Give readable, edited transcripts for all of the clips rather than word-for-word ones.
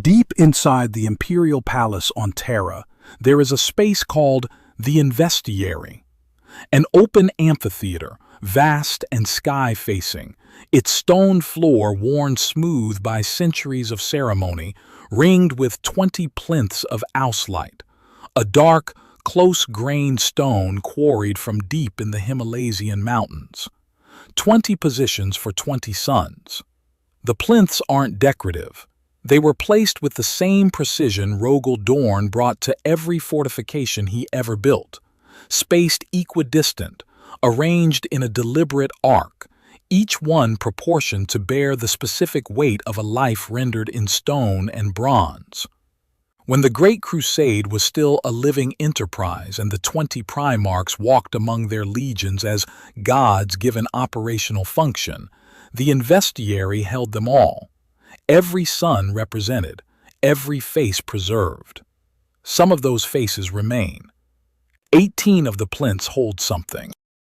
Deep inside the Imperial Palace on Terra, there is a space called the Investiary, an open amphitheatre, vast and sky-facing, its stone floor worn smooth by centuries of ceremony, ringed with 20 plinths of ouslite, a dark, close-grained stone quarried from deep in the Himalazian Mountains. 20 positions for 20 suns. The plinths aren't decorative. They were placed with the same precision Rogal Dorn brought to every fortification he ever built, spaced equidistant, arranged in a deliberate arc, each one proportioned to bear the specific weight of a life rendered in stone and bronze. When the Great Crusade was still a living enterprise and the 20 Primarchs walked among their legions as gods given operational function, the Investiary held them all. Every sun represented, every face preserved. Some of those faces remain. 18 of the plinths hold something.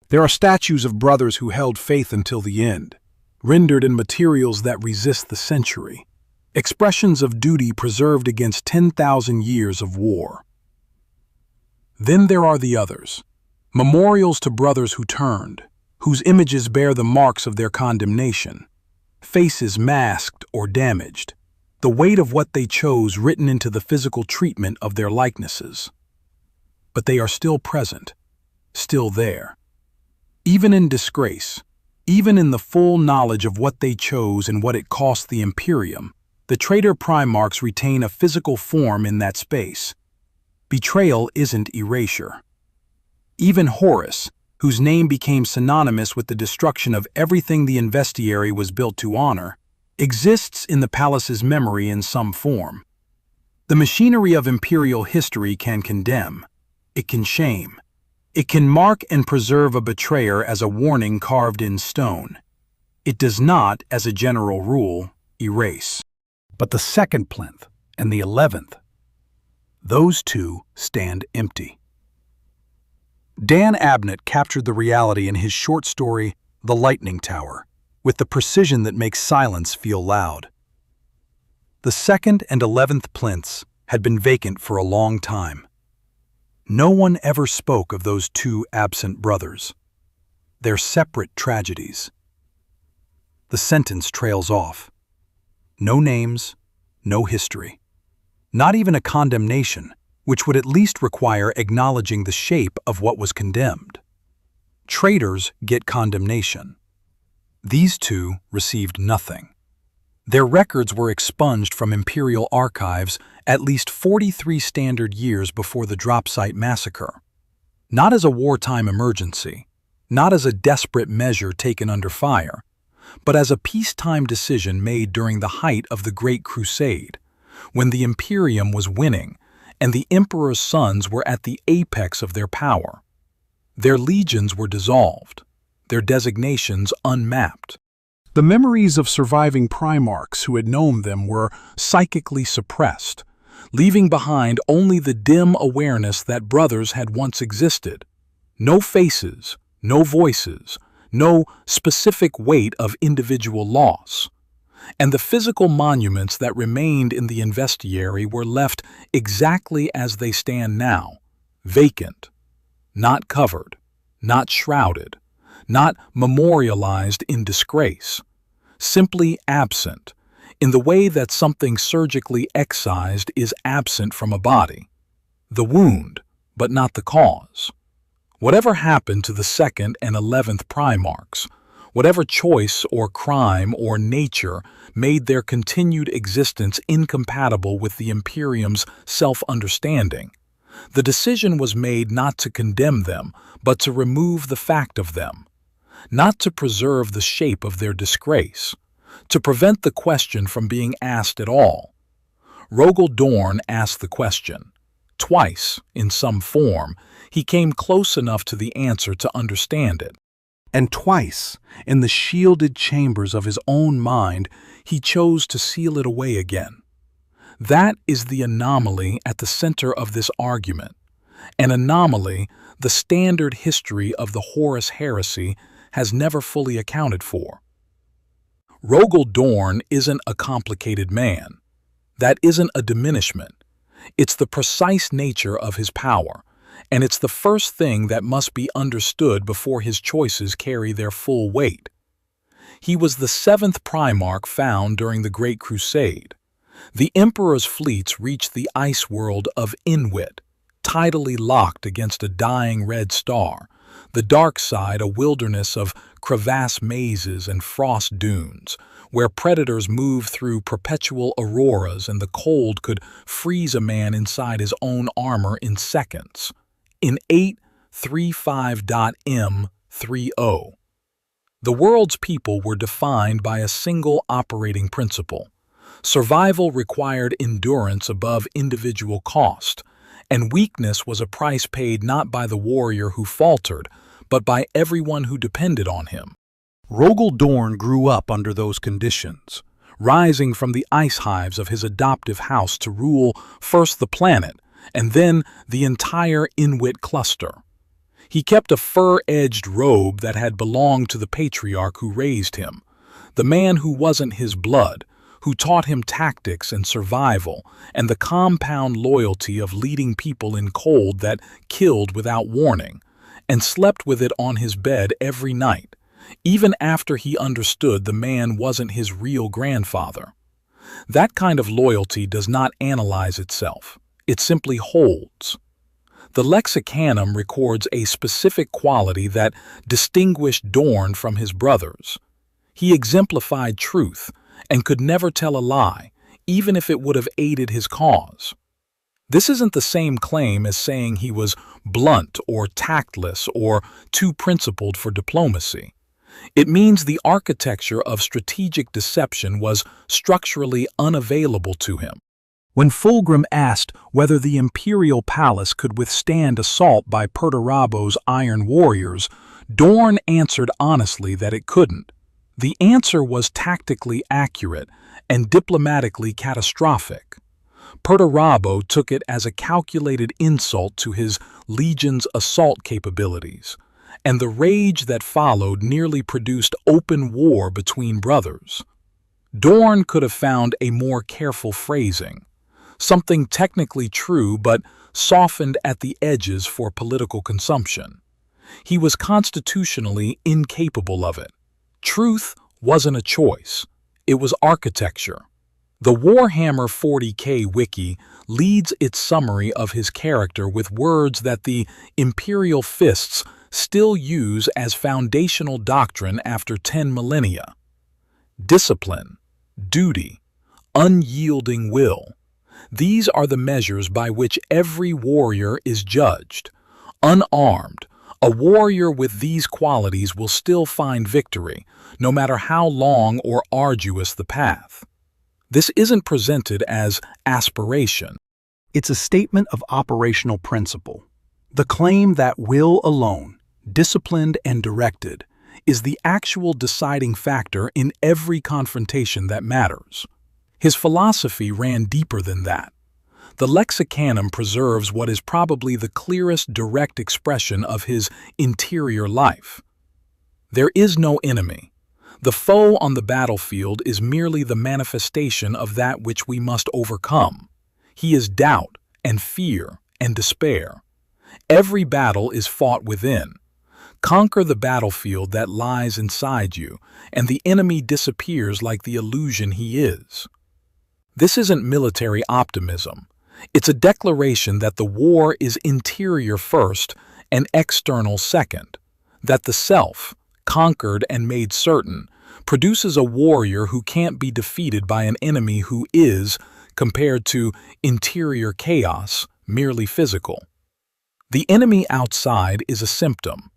There are statues of brothers who held faith until the end, rendered in materials that resist the century. Expressions of duty preserved against 10,000 years of war. Then there are the others, memorials to brothers who turned, whose images bear the marks of their condemnation, faces masked or damaged, the weight of what they chose written into the physical treatment of their likenesses. But they are still present, still there. Even in disgrace, even in the full knowledge of what they chose and what it cost the Imperium, the traitor Primarchs retain a physical form in that space. Betrayal isn't erasure. Even Horus, whose name became synonymous with the destruction of everything the Investiary was built to honor, exists in the palace's memory in some form. The machinery of imperial history can condemn. It can shame. It can mark and preserve a betrayer as a warning carved in stone. It does not, as a general rule, erase. But the second plinth and the 11th, those two stand empty. Dan Abnett captured the reality in his short story, The Lightning Tower, with the precision that makes silence feel loud. The 2nd and 11th plinths had been vacant for a long time. No one ever spoke of those two absent brothers, their separate tragedies. The sentence trails off. No names, no history. Not even a condemnation, which would at least require acknowledging the shape of what was condemned. Traitors get condemnation. These two received nothing. Their records were expunged from imperial archives at least 43 standard years before the Dropsite massacre. Not as a wartime emergency, not as a desperate measure taken under fire, but as a peacetime decision made during the height of the Great Crusade, when the Imperium was winning and the Emperor's sons were at the apex of their power. Their legions were dissolved, their designations unmapped. The memories of surviving Primarchs who had known them were psychically suppressed, leaving behind only the dim awareness that brothers had once existed. No faces, no voices, no specific weight of individual loss. And the physical monuments that remained in the Investiary were left exactly as they stand now, vacant, not covered, not shrouded, not memorialized in disgrace, simply absent, in the way that something surgically excised is absent from a body. The wound, but not the cause. Whatever happened to the 2nd and 11th Primarchs, whatever choice or crime or nature made their continued existence incompatible with the Imperium's self-understanding, the decision was made not to condemn them, but to remove the fact of them, not to preserve the shape of their disgrace, to prevent the question from being asked at all. Rogal Dorn asked the question. Twice, in some form, he came close enough to the answer to understand it. And twice, in the shielded chambers of his own mind, he chose to seal it away again. That is the anomaly at the center of this argument, an anomaly the standard history of the Horus heresy has never fully accounted for. Rogal Dorn isn't a complicated man. That isn't a diminishment. It's the precise nature of his power, and it's the first thing that must be understood before his choices carry their full weight. He was the seventh Primarch found during the Great Crusade. The Emperor's fleets reached the ice world of Inwit, tidally locked against a dying red star, the dark side a wilderness of crevasse mazes and frost dunes, where predators moved through perpetual auroras and the cold could freeze a man inside his own armor in seconds. In 835.M30, the world's people were defined by a single operating principle. Survival required endurance above individual cost, and weakness was a price paid not by the warrior who faltered, but by everyone who depended on him. Rogal Dorn grew up under those conditions, rising from the ice hives of his adoptive house to rule first the planet and then the entire Inwit cluster. He kept a fur-edged robe that had belonged to the patriarch who raised him, the man who wasn't his blood, who taught him tactics and survival and the compound loyalty of leading people in cold that killed without warning, and slept with it on his bed every night, even after he understood the man wasn't his real grandfather. That kind of loyalty does not analyze itself. It simply holds. The Lexicanum records a specific quality that distinguished Dorn from his brothers. He exemplified truth and could never tell a lie, even if it would have aided his cause. This isn't the same claim as saying he was blunt or tactless or too principled for diplomacy. It means the architecture of strategic deception was structurally unavailable to him. When Fulgrim asked whether the Imperial Palace could withstand assault by Perturabo's iron warriors, Dorn answered honestly that it couldn't. The answer was tactically accurate and diplomatically catastrophic. Perturabo took it as a calculated insult to his legion's assault capabilities, and the rage that followed nearly produced open war between brothers. Dorn could have found a more careful phrasing, something technically true but softened at the edges for political consumption. He was constitutionally incapable of it. Truth wasn't a choice, it was architecture. The Warhammer 40K wiki leads its summary of his character with words that the Imperial Fists still use as foundational doctrine after 10 millennia. Discipline, duty, unyielding will. These are the measures by which every warrior is judged. Unarmed, a warrior with these qualities will still find victory, no matter how long or arduous the path. This isn't presented as aspiration. It's a statement of operational principle. The claim that will alone, disciplined and directed, is the actual deciding factor in every confrontation that matters. His philosophy ran deeper than that. The Lexicanum preserves what is probably the clearest direct expression of his interior life. There is no enemy. The foe on the battlefield is merely the manifestation of that which we must overcome. He is doubt and fear and despair. Every battle is fought within. Conquer the battlefield that lies inside you, and the enemy disappears like the illusion he is. This isn't military optimism. It's a declaration that the war is interior first and external second, that the self, conquered and made certain, produces a warrior who can't be defeated by an enemy who is, compared to interior chaos, merely physical. The enemy outside is a symptom.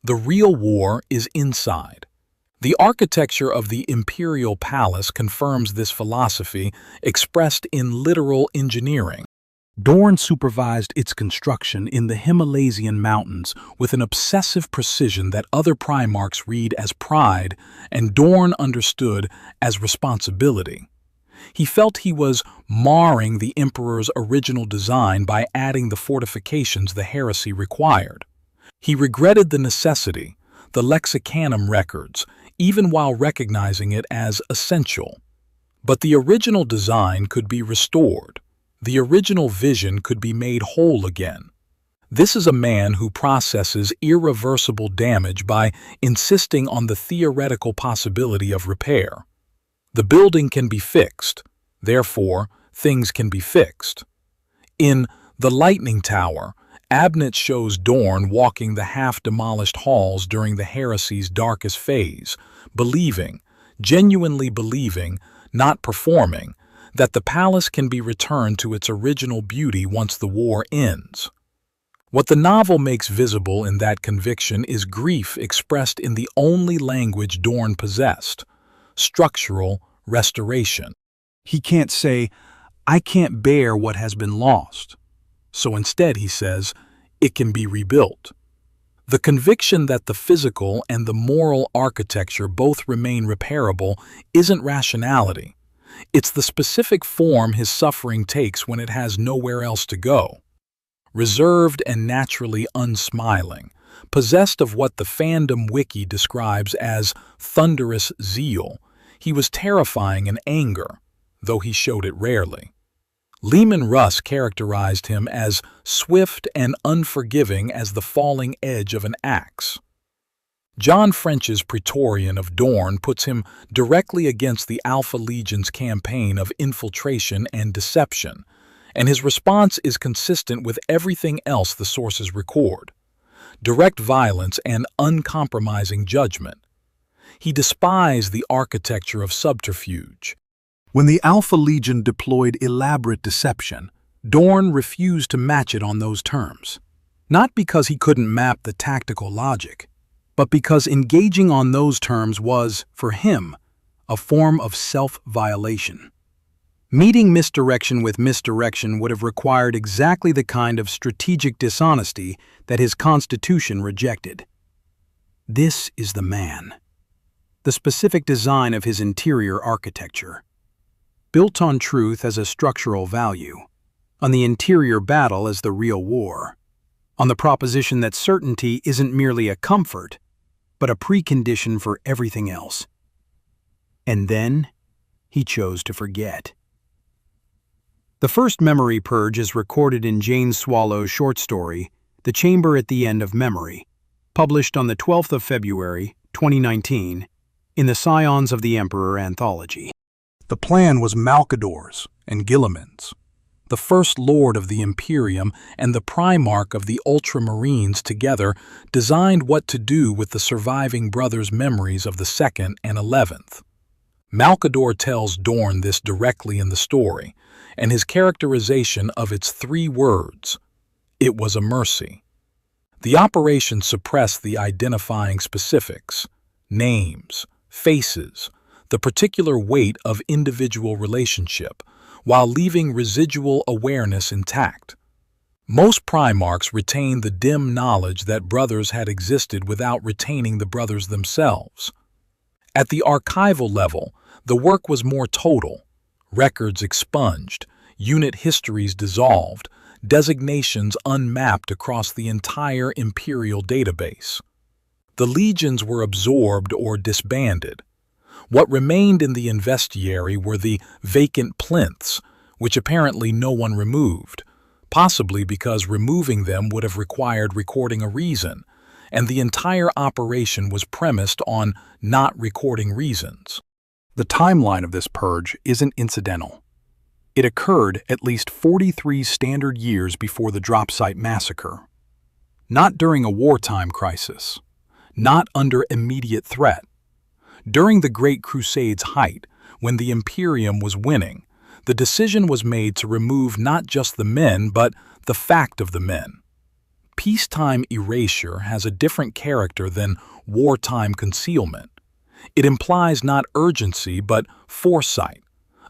The real war is inside. The architecture of the Imperial Palace confirms this philosophy expressed in literal engineering. Dorn supervised its construction in the Himalazian Mountains with an obsessive precision that other Primarchs read as pride and Dorn understood as responsibility. He felt he was marring the Emperor's original design by adding the fortifications the heresy required. He regretted the necessity, the Lexicanum records, even while recognizing it as essential. But the original design could be restored. The original vision could be made whole again. This is a man who processes irreversible damage by insisting on the theoretical possibility of repair. The building can be fixed, therefore, things can be fixed. In The Lightning Tower, Abnett shows Dorn walking the half-demolished halls during the heresy's darkest phase, believing, genuinely believing, not performing, that the palace can be returned to its original beauty once the war ends. What the novel makes visible in that conviction is grief expressed in the only language Dorn possessed: structural restoration. He can't say, "I can't bear what has been lost." So instead he says, "It can be rebuilt." The conviction that the physical and the moral architecture both remain repairable isn't rationality. It's the specific form his suffering takes when it has nowhere else to go. Reserved and naturally unsmiling, possessed of what the fandom wiki describes as thunderous zeal, he was terrifying in anger, though he showed it rarely. Lehman Russ characterized him as swift and unforgiving as the falling edge of an axe. John French's Praetorian of Dorn puts him directly against the Alpha Legion's campaign of infiltration and deception, and his response is consistent with everything else the sources record: direct violence and uncompromising judgment. He despised the architecture of subterfuge. When the Alpha Legion deployed elaborate deception, Dorn refused to match it on those terms. Not because he couldn't map the tactical logic, but because engaging on those terms was, for him, a form of self-violation. Meeting misdirection with misdirection would have required exactly the kind of strategic dishonesty that his constitution rejected. This is the man. The specific design of his interior architecture. Built on truth as a structural value, on the interior battle as the real war, on the proposition that certainty isn't merely a comfort, but a precondition for everything else. And then he chose to forget. The first memory purge is recorded in Jane Swallow's short story, The Chamber at the End of Memory, published on the 12th of February, 2019, in the Scions of the Emperor anthology. The plan was Malcador's and Guilliman's. The First Lord of the Imperium and the Primarch of the Ultramarines together designed what to do with the surviving brothers' memories of the 2nd and 11th. Malcador tells Dorn this directly in the story, and his characterization of its 3 words: "It was a mercy." The operation suppressed the identifying specifics, names, faces, the particular weight of individual relationship, while leaving residual awareness intact. Most Primarchs retained the dim knowledge that brothers had existed without retaining the brothers themselves. At the archival level, the work was more total: records expunged, unit histories dissolved, designations unmapped across the entire Imperial database. The legions were absorbed or disbanded. What remained in the Investiary were the vacant plinths, which apparently no one removed, possibly because removing them would have required recording a reason, and the entire operation was premised on not recording reasons. The timeline of this purge isn't incidental. It occurred at least 43 standard years before the drop site massacre. Not during a wartime crisis. Not under immediate threat. During the Great Crusade's height, when the Imperium was winning, the decision was made to remove not just the men, but the fact of the men. Peacetime erasure has a different character than wartime concealment. It implies not urgency, but foresight,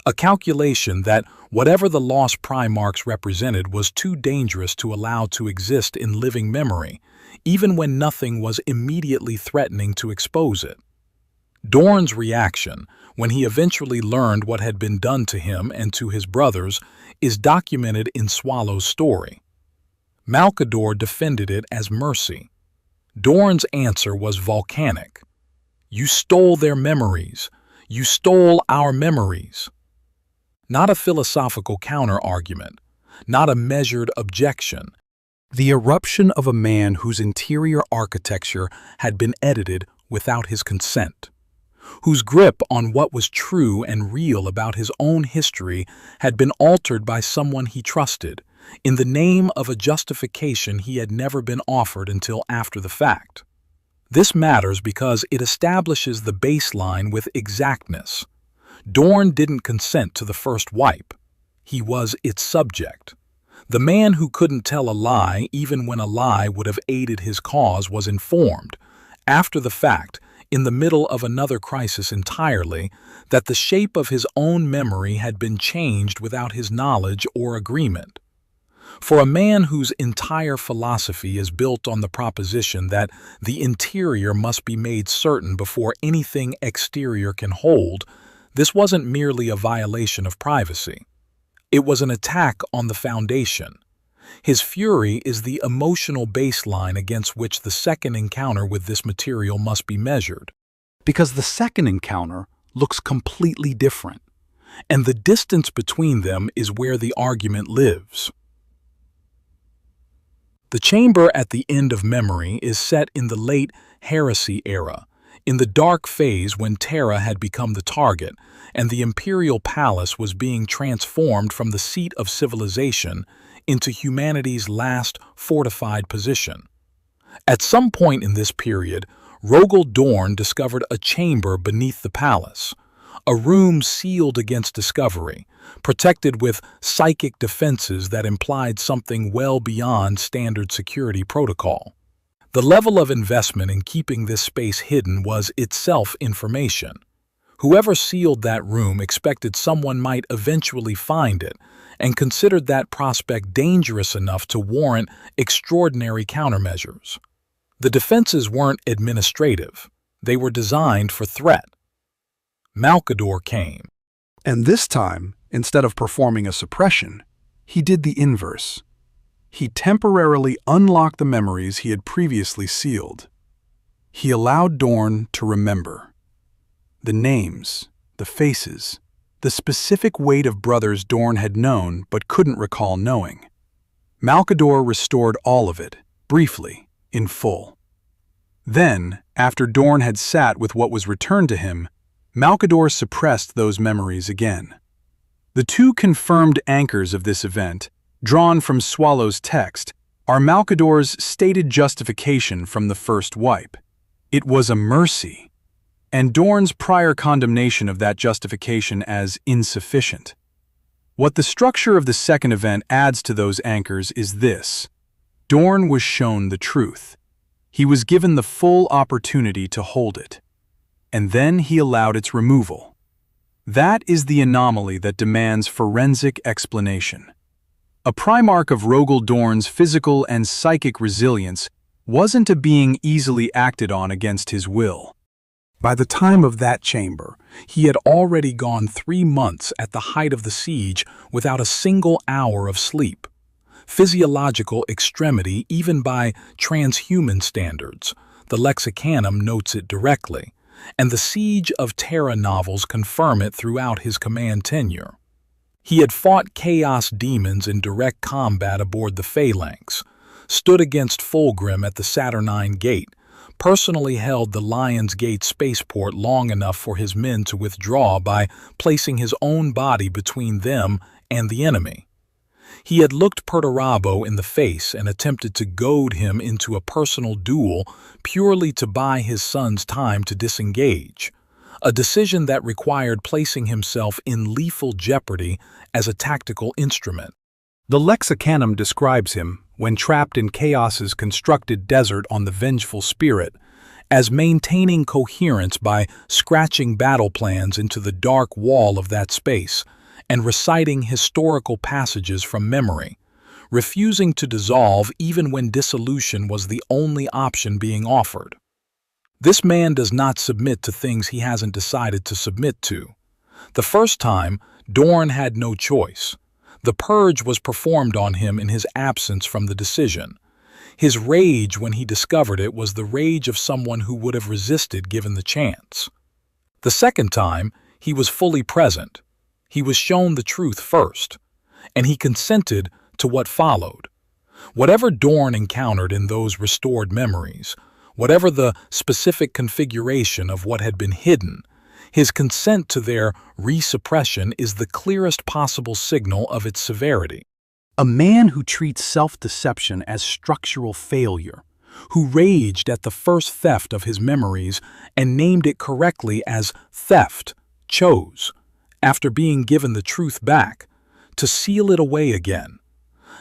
a calculation that whatever the lost Primarchs represented was too dangerous to allow to exist in living memory, even when nothing was immediately threatening to expose it. Dorn's reaction, when he eventually learned what had been done to him and to his brothers, is documented in Swallow's story. Malcador defended it as mercy. Dorn's answer was volcanic. "You stole their memories. You stole our memories." not a philosophical counter-argument, not a measured objection. The eruption of a man whose interior architecture had been edited without his consent, whose grip on what was true and real about his own history had been altered by someone he trusted, in the name of a justification he had never been offered until after the fact. This matters because it establishes the baseline with exactness. Dorn didn't consent to the first wipe. He was its subject. The man who couldn't tell a lie even when a lie would have aided his cause was informed, after the fact, in the middle of another crisis entirely, that the shape of his own memory had been changed without his knowledge or agreement. For a man whose entire philosophy is built on the proposition that the interior must be made certain before anything exterior can hold, this wasn't merely a violation of privacy. It was an attack on the foundation. His fury is the emotional baseline against which the second encounter with this material must be measured. Because the second encounter looks completely different, and the distance between them is where the argument lives. The chamber at the end of memory is set in the late heresy era, in the dark phase when Terra had become the target, and the Imperial Palace was being transformed from the seat of civilization into humanity's last fortified position. At some point in this period, Rogal Dorn discovered a chamber beneath the palace, a room sealed against discovery, protected with psychic defenses that implied something well beyond standard security protocol. The level of investment in keeping this space hidden was itself information. Whoever sealed that room expected someone might eventually find it, and considered that prospect dangerous enough to warrant extraordinary countermeasures. The defenses weren't administrative. They were designed for threat. Malcador came. And this time, instead of performing a suppression, he did the inverse. He temporarily unlocked the memories he had previously sealed. He allowed Dorn to remember. The names, the faces, the specific weight of brothers Dorn had known but couldn't recall knowing. Malcador restored all of it, briefly, in full. Then, after Dorn had sat with what was returned to him, Malcador suppressed those memories again. The two confirmed anchors of this event, drawn from Swallow's text, are Malcador's stated justification from the first wipe. It was a mercy, and Dorn's prior condemnation of that justification as insufficient. What the structure of the second event adds to those anchors is this: Dorn was shown the truth. He was given the full opportunity to hold it, and then he allowed its removal. That is the anomaly that demands forensic explanation. A Primarch of Rogal Dorn's physical and psychic resilience wasn't a being easily acted on against his will. By the time of that chamber, he had already gone 3 months at the height of the siege without a single hour of sleep. Physiological extremity even by transhuman standards. The Lexicanum notes it directly, and the Siege of Terra novels confirm it throughout his command tenure. He had fought chaos demons in direct combat aboard the Phalanx, stood against Fulgrim at the Saturnine Gate, personally held the Lion's Gate spaceport long enough for his men to withdraw by placing his own body between them and the enemy. He had looked Perturabo in the face and attempted to goad him into a personal duel purely to buy his son's time to disengage, a decision that required placing himself in lethal jeopardy as a tactical instrument. The Lexicanum describes him, when trapped in Chaos's constructed desert on the Vengeful Spirit, as maintaining coherence by scratching battle plans into the dark wall of that space and reciting historical passages from memory, refusing to dissolve even when dissolution was the only option being offered. This man does not submit to things he hasn't decided to submit to. The first time, Dorn had no choice. The purge was performed on him in his absence from the decision. His rage when he discovered it was the rage of someone who would have resisted given the chance. The second time, he was fully present. He was shown the truth first, and he consented to what followed. Whatever Dorn encountered in those restored memories, whatever the specific configuration of what had been hidden, his consent to their resuppression is the clearest possible signal of its severity. A man who treats self-deception as structural failure, who raged at the first theft of his memories and named it correctly as theft, chose, after being given the truth back, to seal it away again.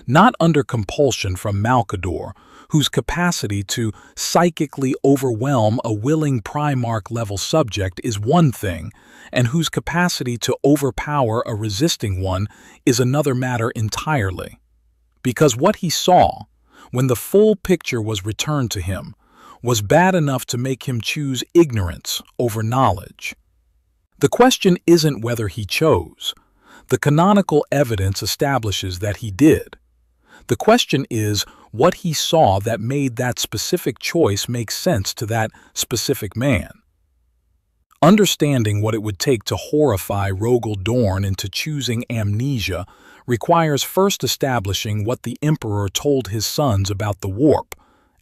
Not under compulsion from Malcador, whose capacity to psychically overwhelm a willing Primarch-level subject is one thing, and whose capacity to overpower a resisting one is another matter entirely. Because what he saw, when the full picture was returned to him, was bad enough to make him choose ignorance over knowledge. The question isn't whether he chose. The canonical evidence establishes that he did. The question is what he saw that made that specific choice make sense to that specific man. Understanding what it would take to horrify Rogal Dorn into choosing amnesia requires first establishing what the Emperor told his sons about the warp,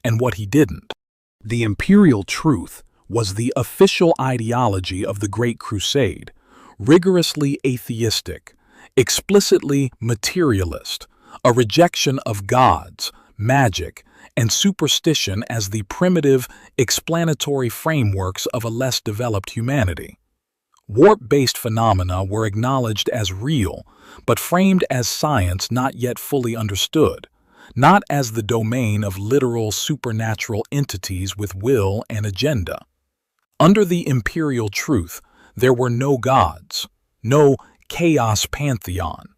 and what he didn't. The imperial truth was the official ideology of the Great Crusade, rigorously atheistic, explicitly materialist, a rejection of gods, magic, and superstition as the primitive, explanatory frameworks of a less developed humanity. Warp-based phenomena were acknowledged as real, but framed as science not yet fully understood, not as the domain of literal supernatural entities with will and agenda. Under the imperial truth, there were no gods, no chaos pantheon.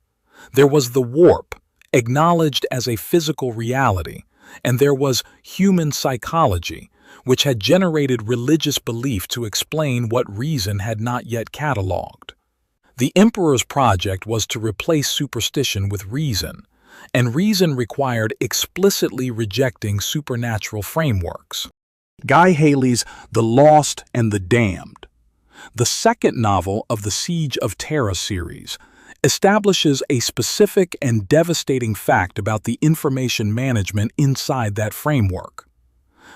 There was the warp, acknowledged as a physical reality, and there was human psychology, which had generated religious belief to explain what reason had not yet catalogued. The Emperor's project was to replace superstition with reason, and reason required explicitly rejecting supernatural frameworks. Guy Haley's The Lost and the Damned, the second novel of the Siege of Terra series, establishes a specific and devastating fact about the information management inside that framework.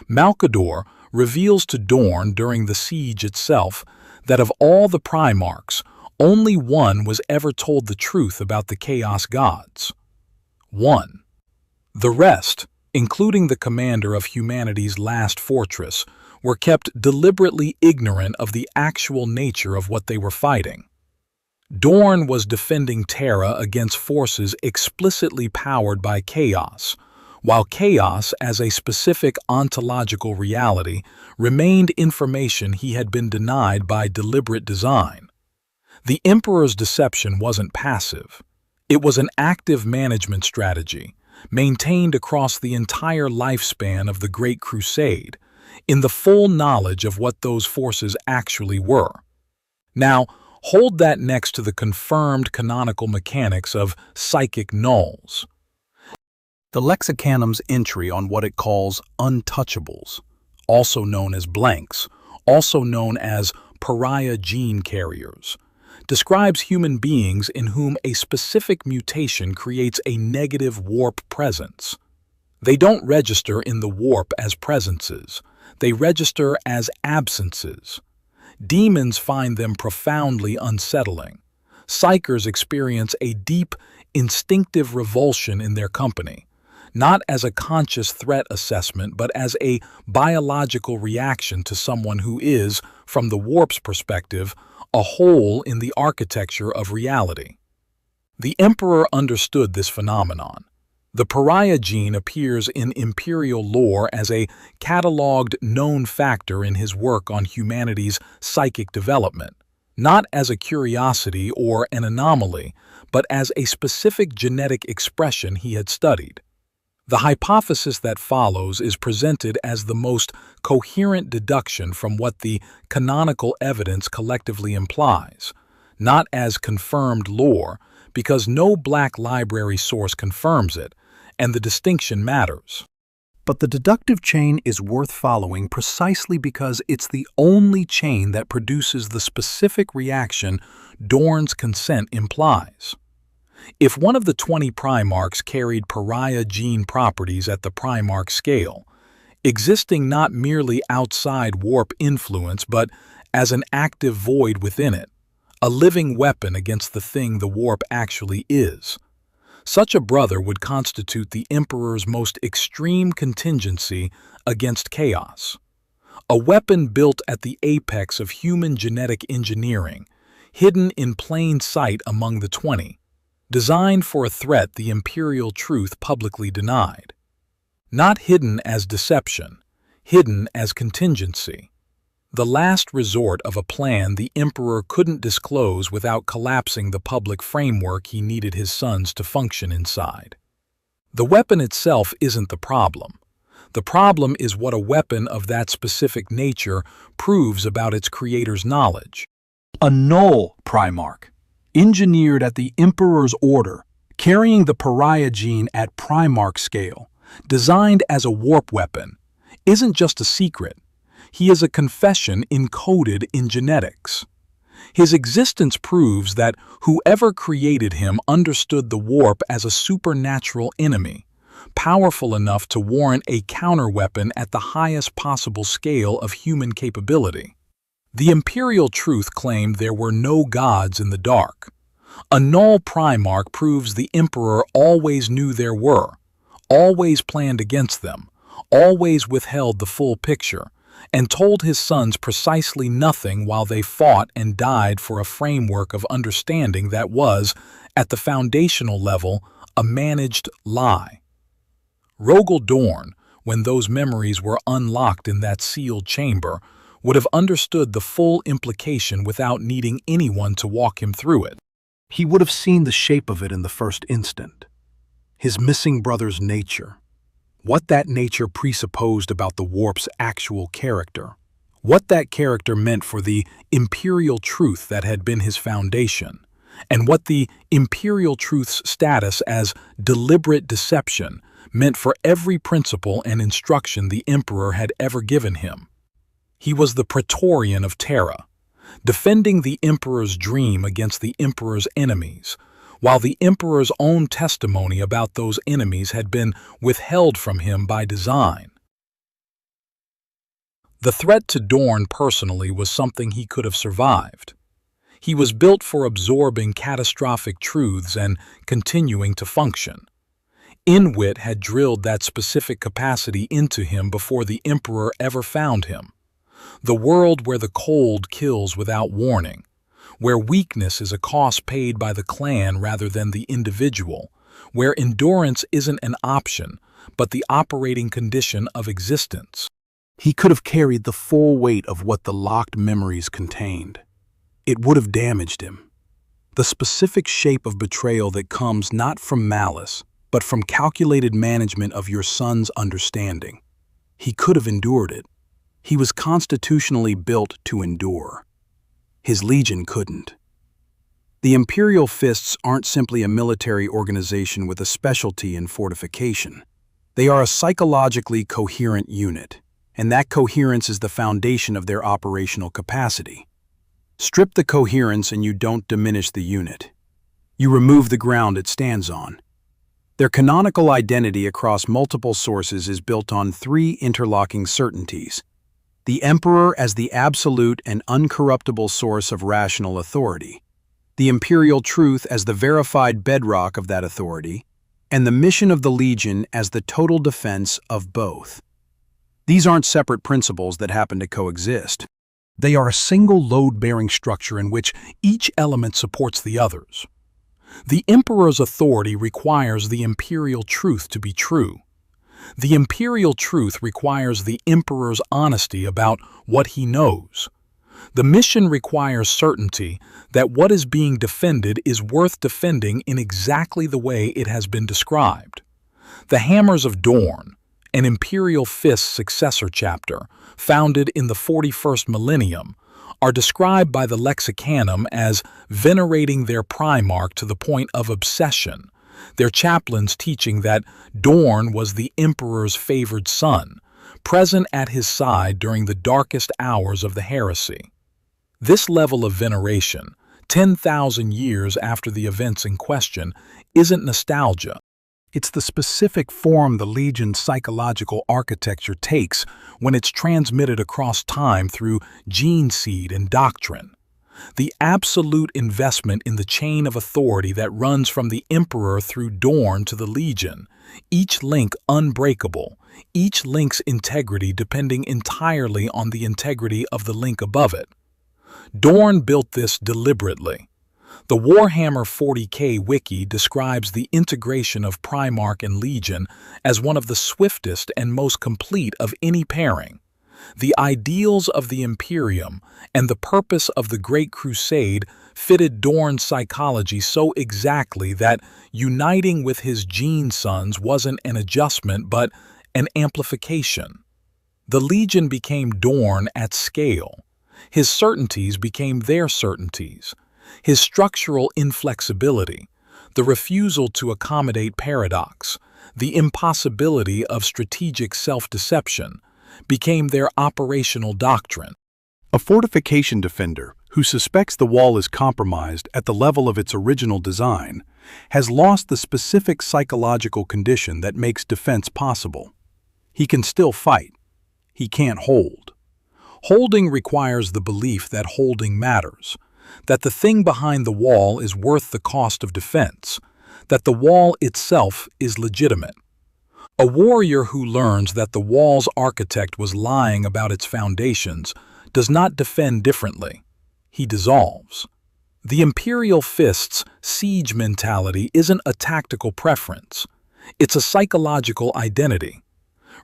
Malcador reveals to Dorn during the siege itself that of all the Primarchs, only one was ever told the truth about the Chaos Gods. One. The rest, including the commander of humanity's last fortress, were kept deliberately ignorant of the actual nature of what they were fighting. Dorn was defending Terra against forces explicitly powered by chaos, while chaos as a specific ontological reality remained information he had been denied by deliberate design. The Emperor's deception wasn't passive. It was an active management strategy, maintained across the entire lifespan of the Great Crusade, in the full knowledge of what those forces actually were. Now, hold that next to the confirmed canonical mechanics of psychic nulls. The Lexicanum's entry on what it calls untouchables, also known as blanks, also known as pariah gene carriers, describes human beings in whom a specific mutation creates a negative warp presence. They don't register in the warp as presences, they register as absences. Demons find them profoundly unsettling. Psychers experience a deep, instinctive revulsion in their company, not as a conscious threat assessment, but as a biological reaction to someone who is, from the warp's perspective, a hole in the architecture of reality. The Emperor understood this phenomenon. The pariah gene appears in imperial lore as a catalogued known factor in his work on humanity's psychic development, not as a curiosity or an anomaly, but as a specific genetic expression he had studied. The hypothesis that follows is presented as the most coherent deduction from what the canonical evidence collectively implies, not as confirmed lore, because no Black Library source confirms it, and the distinction matters. But the deductive chain is worth following precisely because it's the only chain that produces the specific reaction Dorn's consent implies. If one of the 20 Primarchs carried pariah gene properties at the Primarch scale, existing not merely outside warp influence but as an active void within it, a living weapon against the thing the warp actually is, such a brother would constitute the Emperor's most extreme contingency against chaos. A weapon built at the apex of human genetic engineering, hidden in plain sight among the 20, designed for a threat the Imperial truth publicly denied. Not hidden as deception, hidden as contingency. The last resort of a plan the Emperor couldn't disclose without collapsing the public framework he needed his sons to function inside. The weapon itself isn't the problem. The problem is what a weapon of that specific nature proves about its creator's knowledge. A null Primarch, engineered at the Emperor's order, carrying the pariah gene at Primarch scale, designed as a warp weapon, isn't just a secret. He is a confession encoded in genetics. His existence proves that whoever created him understood the warp as a supernatural enemy, powerful enough to warrant a counterweapon at the highest possible scale of human capability. The Imperial truth claimed there were no gods in the dark. A null Primarch proves the Emperor always knew there were, always planned against them, always withheld the full picture, and told his sons precisely nothing while they fought and died for a framework of understanding that was, at the foundational level, a managed lie. Rogal Dorn, when those memories were unlocked in that sealed chamber, would have understood the full implication without needing anyone to walk him through it. He would have seen the shape of it in the first instant. His missing brother's nature. What that nature presupposed about the warp's actual character. What that character meant for the imperial truth that had been his foundation. And what the imperial truth's status as deliberate deception meant for every principle and instruction the Emperor had ever given him. He was the Praetorian of Terra, defending the Emperor's dream against the Emperor's enemies, while the Emperor's own testimony about those enemies had been withheld from him by design. The threat to Dorn personally was something he could have survived. He was built for absorbing catastrophic truths and continuing to function. Inwit had drilled that specific capacity into him before the Emperor ever found him. The world where the cold kills without warning, where weakness is a cost paid by the clan rather than the individual, where endurance isn't an option, but the operating condition of existence. He could have carried the full weight of what the locked memories contained. It would have damaged him. The specific shape of betrayal that comes not from malice, but from calculated management of your son's understanding. He could have endured it. He was constitutionally built to endure. His legion couldn't. The Imperial Fists aren't simply a military organization with a specialty in fortification. They are a psychologically coherent unit, and that coherence is the foundation of their operational capacity. Strip the coherence and you don't diminish the unit. You remove the ground it stands on. Their canonical identity across multiple sources is built on three interlocking certainties: the Emperor as the absolute and uncorruptible source of rational authority, the imperial truth as the verified bedrock of that authority, and the mission of the Legion as the total defense of both. These aren't separate principles that happen to coexist. They are a single load-bearing structure in which each element supports the others. The Emperor's authority requires the imperial truth to be true. The imperial truth requires the Emperor's honesty about what he knows. The mission requires certainty that what is being defended is worth defending in exactly the way it has been described. The Hammers of Dorn, an Imperial Fist successor chapter, founded in the 41st millennium, are described by the Lexicanum as venerating their Primarch to the point of obsession, their chaplains teaching that Dorn was the emperor's favored son, present at his side during the darkest hours of the heresy. This level of veneration, 10,000 years after the events in question, isn't nostalgia. It's the specific form the Legion's psychological architecture takes when it's transmitted across time through gene seed and doctrine. The absolute investment in the chain of authority that runs from the Emperor through Dorn to the Legion, each link unbreakable, each link's integrity depending entirely on the integrity of the link above it. Dorn built this deliberately. The Warhammer 40K wiki describes the integration of Primarch and Legion as one of the swiftest and most complete of any pairing. The ideals of the Imperium and the purpose of the Great Crusade fitted Dorn's psychology so exactly that uniting with his gene sons wasn't an adjustment but an amplification. The Legion became Dorn at scale. His certainties became their certainties. His structural inflexibility, the refusal to accommodate paradox, the impossibility of strategic self-deception, became their operational doctrine. A fortification defender who suspects the wall is compromised at the level of its original design has lost the specific psychological condition that makes defense possible. He can still fight. He can't hold. Holding requires the belief that holding matters, that the thing behind the wall is worth the cost of defense, that the wall itself is legitimate. A warrior who learns that the wall's architect was lying about its foundations does not defend differently. He dissolves. The Imperial Fist's siege mentality isn't a tactical preference. It's a psychological identity.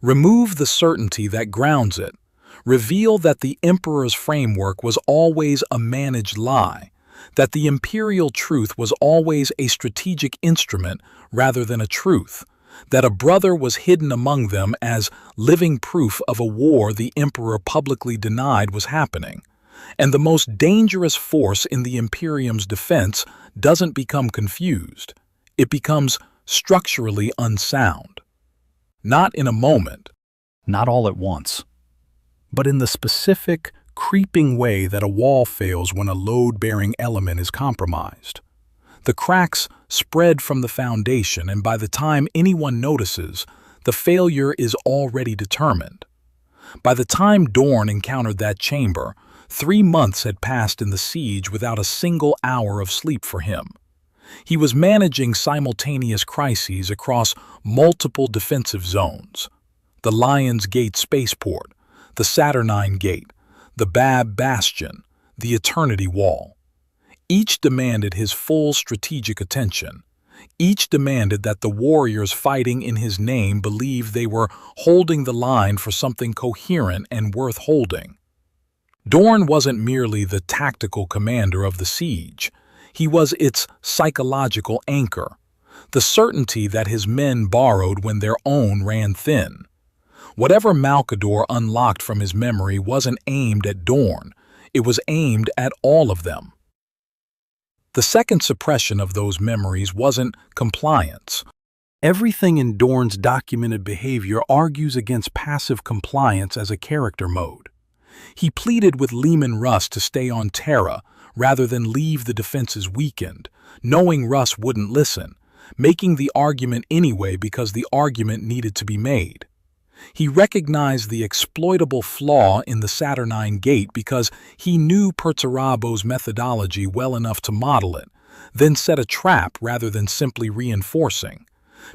Remove the certainty that grounds it. Reveal that the Emperor's framework was always a managed lie, that the imperial truth was always a strategic instrument rather than a truth, that a brother was hidden among them as living proof of a war the Emperor publicly denied was happening. And the most dangerous force in the Imperium's defense doesn't become confused. It becomes structurally unsound. Not in a moment, Not all at once. but in the specific, creeping way that a wall fails when a load-bearing element is compromised. The cracks spread from the foundation, and by the time anyone notices, the failure is already determined. By the time Dorn encountered that chamber, 3 months had passed in the siege without a single hour of sleep for him. He was managing simultaneous crises across multiple defensive zones. The Lion's Gate spaceport, the Saturnine Gate, the Bab Bastion, the Eternity Wall. Each demanded his full strategic attention. Each demanded that the warriors fighting in his name believe they were holding the line for something coherent and worth holding. Dorn wasn't merely the tactical commander of the siege. He was its psychological anchor, the certainty that his men borrowed when their own ran thin. Whatever Malcador unlocked from his memory wasn't aimed at Dorn, it was aimed at all of them. The second suppression of those memories wasn't compliance. Everything in Dorn's documented behavior argues against passive compliance as a character mode. He pleaded with Leman Russ to stay on Terra rather than leave the defenses weakened, knowing Russ wouldn't listen, making the argument anyway because the argument needed to be made. He recognized the exploitable flaw in the Saturnine Gate because he knew Perturabo's methodology well enough to model it, then set a trap rather than simply reinforcing.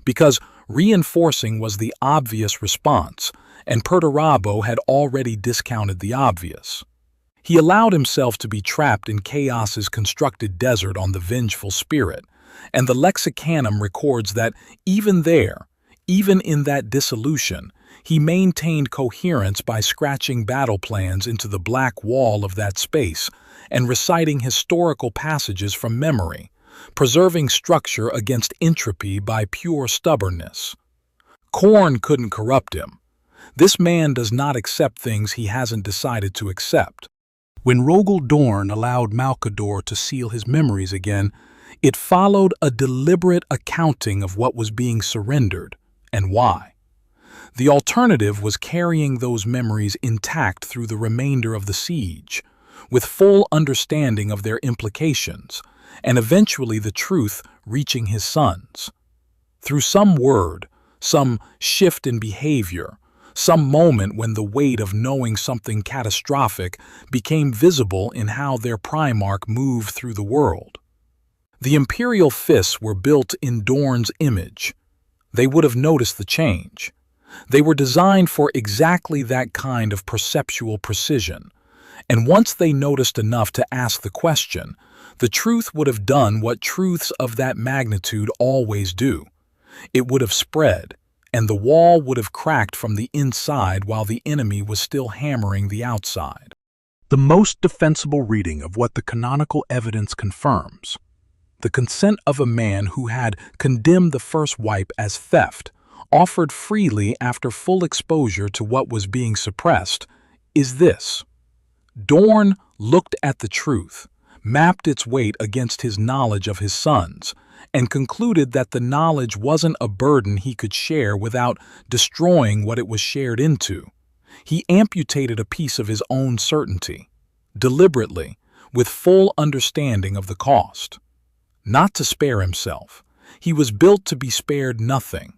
Because reinforcing was the obvious response, and Perturabo had already discounted the obvious. He allowed himself to be trapped in Chaos's constructed desert on the Vengeful Spirit, and the Lexicanum records that even there, even in that dissolution, he maintained coherence by scratching battle plans into the black wall of that space and reciting historical passages from memory, preserving structure against entropy by pure stubbornness. Khorne couldn't corrupt him. This man does not accept things he hasn't decided to accept. When Rogal Dorn allowed Malcador to seal his memories again, It followed a deliberate accounting of what was being surrendered and why. The alternative was carrying those memories intact through the remainder of the siege, with full understanding of their implications, and eventually the truth reaching his sons. Through some word, some shift in behavior, some moment when the weight of knowing something catastrophic became visible in how their Primarch moved through the world. The Imperial fists were built in Dorn's image. They would have noticed the change. They were designed for exactly that kind of perceptual precision, and once they noticed enough to ask the question, the truth would have done what truths of that magnitude always do. It would have spread, and the wall would have cracked from the inside while the enemy was still hammering the outside. The most defensible reading of what the canonical evidence confirms. The consent of a man who had condemned the first wipe as theft, offered freely after full exposure to what was being suppressed, is this. Dorn looked at the truth, mapped its weight against his knowledge of his sons, and concluded that the knowledge wasn't a burden he could share without destroying what it was shared into. He amputated a piece of his own certainty, deliberately, with full understanding of the cost. Not to spare himself, he was built to be spared nothing.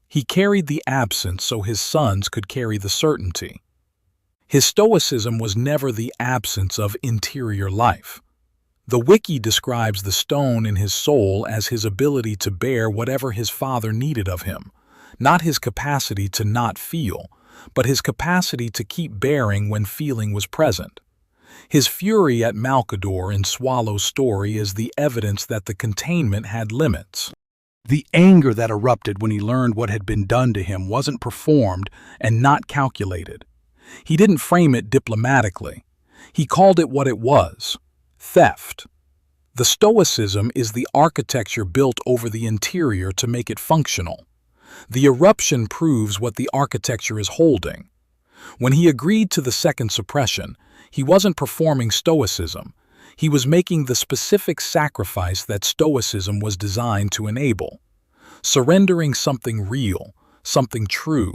He carried the absence so his sons could carry the certainty. His stoicism was never the absence of interior life. The wiki describes the stone in his soul as his ability to bear whatever his father needed of him, not his capacity to not feel, but his capacity to keep bearing when feeling was present. His fury at Malcador in Swallow's story is the evidence that the containment had limits. The anger that erupted when he learned what had been done to him wasn't performed and not calculated. He didn't frame it diplomatically. He called it what it was: theft. The stoicism is the architecture built over the interior to make it functional. The eruption proves what the architecture is holding. When he agreed to the second suppression, he wasn't performing stoicism. He was making the specific sacrifice that stoicism was designed to enable. Surrendering something real, something true,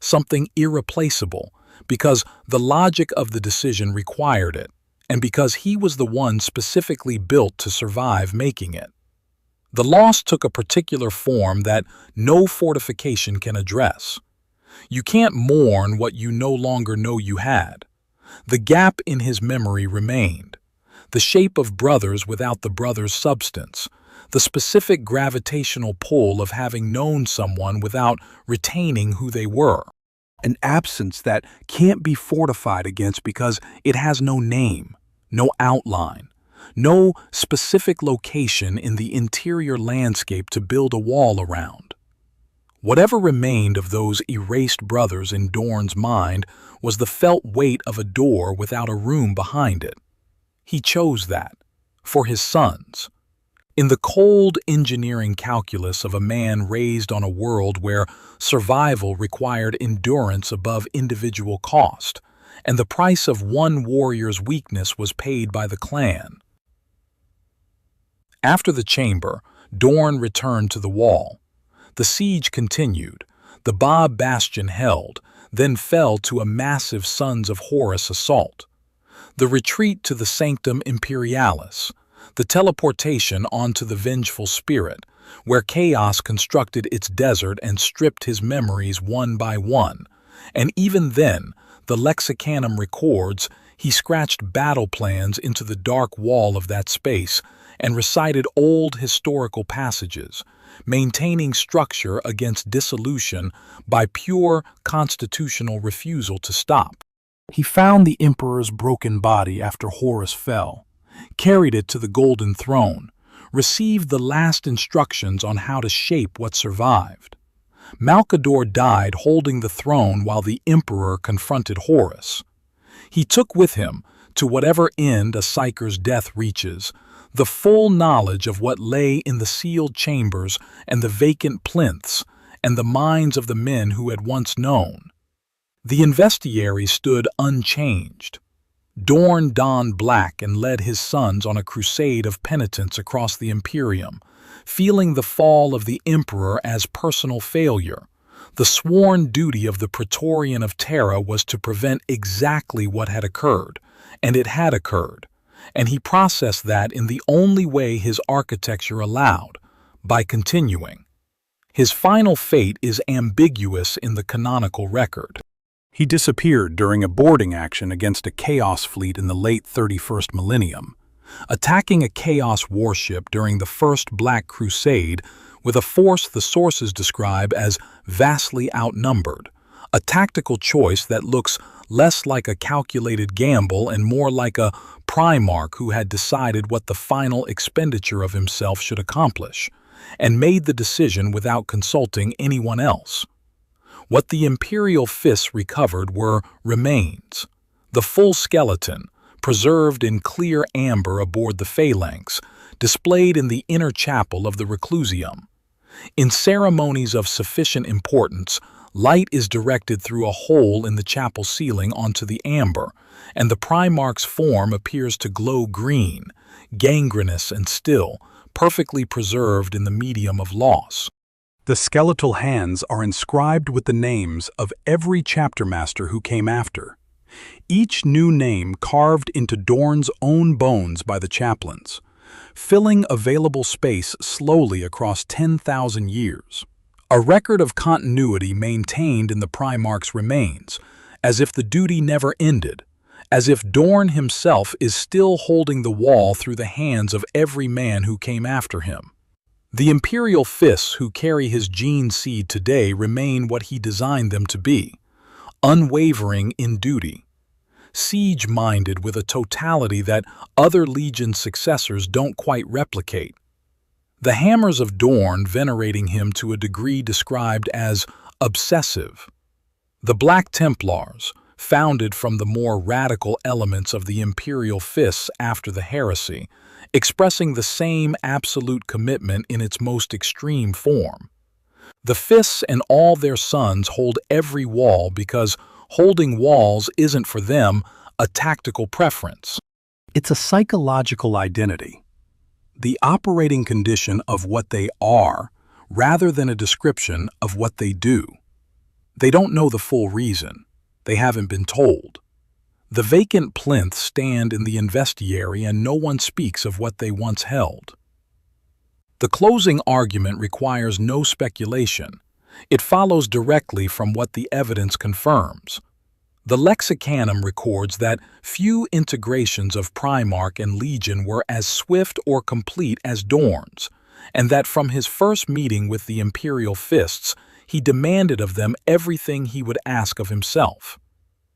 something irreplaceable, because the logic of the decision required it, and because he was the one specifically built to survive making it. The loss took a particular form that no fortification can address. You can't mourn what you no longer know you had. The gap in his memory remained. The shape of brothers without the brother's substance, the specific gravitational pull of having known someone without retaining who they were. An absence that can't be fortified against because it has no name, no outline, no specific location in the interior landscape to build a wall around. Whatever remained of those erased brothers in Dorn's mind was the felt weight of a door without a room behind it. He chose that, for his sons. In the cold engineering calculus of a man raised on a world where survival required endurance above individual cost, and the price of one warrior's weakness was paid by the clan. After the chamber, Dorn returned to the wall. The siege continued. The Bob Bastion held, then fell to a massive Sons of Horus assault. The retreat to the Sanctum Imperialis, the teleportation onto the Vengeful Spirit, where chaos constructed its desert and stripped his memories one by one, and even then, the Lexicanum records, he scratched battle plans into the dark wall of that space and recited old historical passages, maintaining structure against dissolution by pure constitutional refusal to stop. He found the Emperor's broken body after Horus fell, carried it to the Golden Throne, received the last instructions on how to shape what survived. Malcador died holding the throne while the Emperor confronted Horus. He took with him, to whatever end a Psyker's death reaches, the full knowledge of what lay in the sealed chambers and the vacant plinths and the minds of the men who had once known. The Investiary stood unchanged. Dorn donned black and led his sons on a crusade of penitence across the Imperium, feeling the fall of the Emperor as personal failure. The sworn duty of the Praetorian of Terra was to prevent exactly what had occurred, and it had occurred, and he processed that in the only way his architecture allowed, by continuing. His final fate is ambiguous in the canonical record. He disappeared during a boarding action against a Chaos fleet in the late 31st millennium, attacking a Chaos warship during the First Black Crusade with a force the sources describe as vastly outnumbered, a tactical choice that looks less like a calculated gamble and more like a Primarch who had decided what the final expenditure of himself should accomplish, and made the decision without consulting anyone else. What the Imperial fists recovered were remains, the full skeleton, preserved in clear amber aboard the phalanx, displayed in the inner chapel of the Reclusium. In ceremonies of sufficient importance, light is directed through a hole in the chapel ceiling onto the amber, and the Primarch's form appears to glow green, gangrenous and still, perfectly preserved in the medium of loss. The skeletal hands are inscribed with the names of every chaptermaster who came after, each new name carved into Dorn's own bones by the chaplains, filling available space slowly across 10,000 years. A record of continuity maintained in the Primarch's remains, as if the duty never ended, as if Dorn himself is still holding the wall through the hands of every man who came after him. The Imperial fists who carry his gene seed today remain what he designed them to be, unwavering in duty, siege-minded with a totality that other Legion successors don't quite replicate. The Hammers of Dorn venerating him to a degree described as obsessive. The Black Templars, founded from the more radical elements of the Imperial fists after the heresy, expressing the same absolute commitment in its most extreme form. The fists and all their sons hold every wall because holding walls isn't for them a tactical preference. It's a psychological identity, the operating condition of what they are rather than a description of what they do. They don't know the full reason. They haven't been told. The vacant plinths stand in the Investiary and no one speaks of what they once held. The closing argument requires no speculation. It follows directly from what the evidence confirms. The Lexicanum records that few integrations of Primarch and Legion were as swift or complete as Dorn's, and that from his first meeting with the Imperial fists, he demanded of them everything he would ask of himself.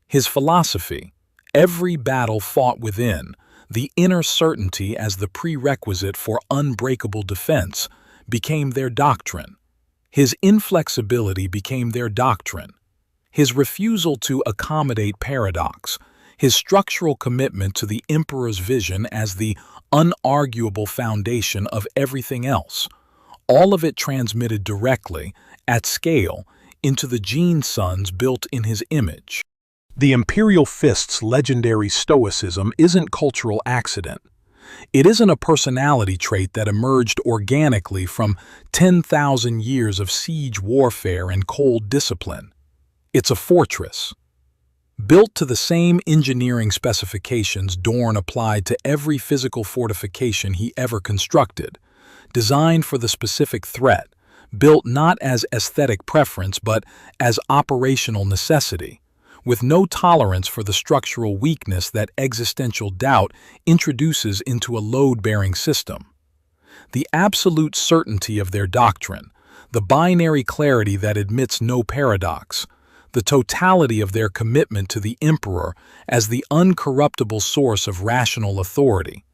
His philosophy, every battle fought within, the inner certainty as the prerequisite for unbreakable defense, became their doctrine. His inflexibility became their doctrine. His refusal to accommodate paradox, his structural commitment to the Emperor's vision as the unarguable foundation of everything else, all of it transmitted directly, at scale, into the gene sons built in his image. The Imperial Fist's legendary stoicism isn't cultural accident. It isn't a personality trait that emerged organically from 10,000 years of siege warfare and cold discipline. It's a fortress. Built to the same engineering specifications Dorn applied to every physical fortification he ever constructed, designed for the specific threat, built not as aesthetic preference but as operational necessity, with no tolerance for the structural weakness that existential doubt introduces into a load-bearing system. The absolute certainty of their doctrine, the binary clarity that admits no paradox, the totality of their commitment to the Emperor as the uncorruptible source of rational authority,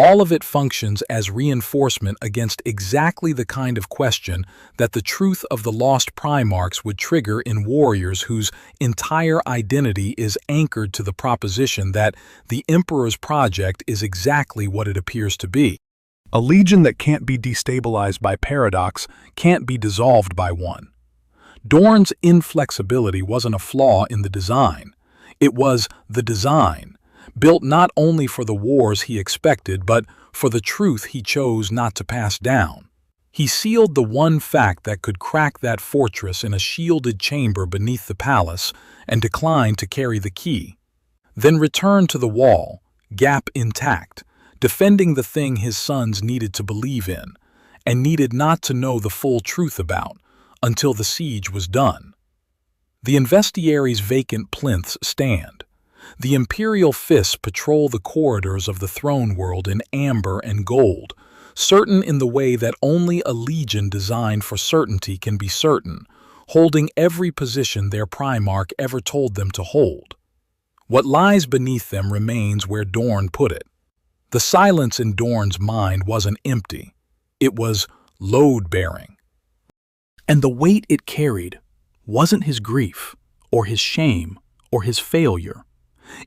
all of it functions as reinforcement against exactly the kind of question that the truth of the lost Primarchs would trigger in warriors whose entire identity is anchored to the proposition that the Emperor's project is exactly what it appears to be. A legion that can't be destabilized by paradox can't be dissolved by one. Dorn's inflexibility wasn't a flaw in the design. It was the design, built not only for the wars he expected, but for the truth he chose not to pass down. He sealed the one fact that could crack that fortress in a shielded chamber beneath the palace and declined to carry the key. Then returned to the wall, gap intact, defending the thing his sons needed to believe in, and needed not to know the full truth about, until the siege was done. The Investiary's vacant plinths stand. The Imperial fists patrol the corridors of the throne world in amber and gold, certain in the way that only a legion designed for certainty can be certain, holding every position their Primarch ever told them to hold. What lies beneath them remains where Dorn put it. The silence in Dorn's mind wasn't empty. It was load-bearing. And the weight it carried wasn't his grief, or his shame, or his failure.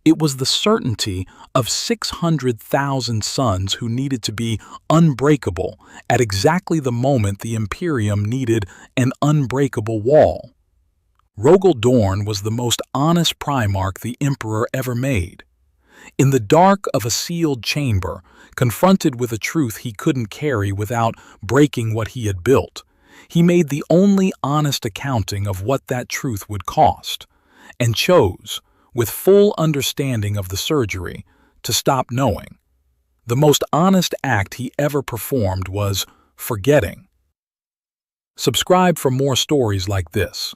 It was the certainty of 600,000 sons who needed to be unbreakable at exactly the moment the Imperium needed an unbreakable wall. Rogal Dorn was the most honest Primarch the Emperor ever made. In the dark of a sealed chamber, confronted with a truth he couldn't carry without breaking what he had built, he made the only honest accounting of what that truth would cost, and chose, with full understanding of the surgery, to stop knowing. The most honest act he ever performed was forgetting. Subscribe for more stories like this.